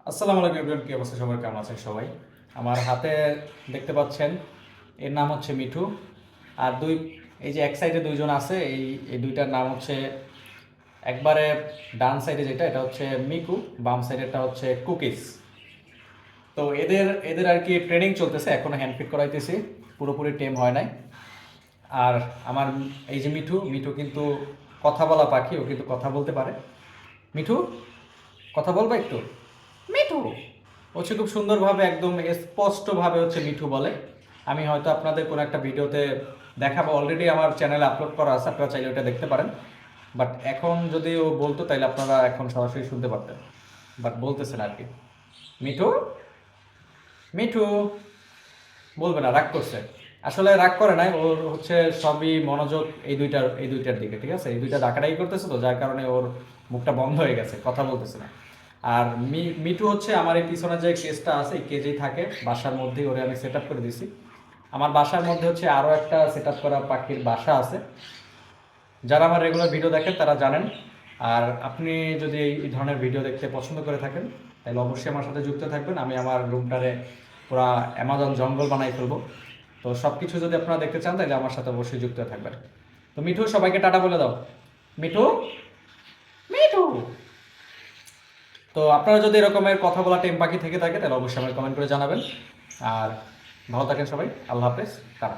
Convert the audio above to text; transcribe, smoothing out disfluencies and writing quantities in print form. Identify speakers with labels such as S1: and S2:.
S1: আসসালামু আলাইকুম এভরিওয়ান, কি অবস্থা সবার, কেমন আছেন সবাই? আমার হাতে দেখতে পাচ্ছেন, এর নাম হচ্ছে মিঠু। আর এই যে এক সাইডে দুইজন আছে, এই দুইটার নাম হচ্ছে, একবারে ডান সাইডে যেটা এটা হচ্ছে মিকু, বাম সাইডেরটা হচ্ছে কুকিজ। তো এদের এদের আর কি ট্রেনিং চলতেছে, এখনো হ্যান্ড ফিট করাইতেছি, পুরোপুরি টেম হয় নাই। আর আমার এই যে মিঠু, মিঠু কিন্তু কথা বলা পাখি, ও কিন্তু কথা বলতে পারে। মিঠু, কথা বলবা একটু? মিঠু হচ্ছে খুব সুন্দরভাবে, একদম স্পষ্টভাবে হচ্ছে মিঠু বলে। আমি হয়তো আপনাদের কোনো একটা ভিডিওতে দেখাবো, অলরেডি আমার চ্যানেলে আপলোড করা আছে, আপনারা চাইলে ওটা দেখতে পারেন। বাট এখন যদি ও বলতো তাইলে আপনারা এখন সরাসরি শুনতে পারতেন, বাট বলতেছেন আর কি। মিঠু, মিঠু বলবে না, রাগ করছে। আসলে রাগ করে নাই, ওর হচ্ছে সবই মনোযোগ এই দুইটার দিকে, ঠিক আছে? এই দুইটা ডাকাডাকি করতেছে, তো যার কারণে ওর মুখটা বন্ধ হয়ে গেছে, কথা বলতেছে না। আর মিটু হচ্ছে আমার এই পিছনে যে কেজটা আছে, এই কেজেই থাকে, বাসার মধ্যেই ওরে আমি সেট আপ করে দিছি। আমার বাসার মধ্যে হচ্ছে আরও একটা সেট আপ করা পাখির বাসা আছে। যারা আমার রেগুলার ভিডিও দেখেন তারা জানেন। আর আপনি যদি এই ধরনের ভিডিও দেখতে পছন্দ করে থাকেন, তাহলে অবশ্যই আমার সাথে যুক্ত থাকবেন। আমি আমার রুমটারে পুরা অ্যামাজন জঙ্গল বানাই ফেলবো। তো সব কিছু যদি আপনারা দেখতে চান তাহলে আমার সাথে অবশ্যই যুক্ত থাকবেন। তো মিঠু, সবাইকে টাটা বলে দাও। মিঠু, মিঠু। তো আপনারা যদি এরকমের কথা বলা টেম পাখি থেকে থাকে তাহলে অবশ্যই আমাকে কমেন্ট করে জানাবেন। আর ভালো থাকেন সবাই, আল্লাহ হাফেজ, টাটা।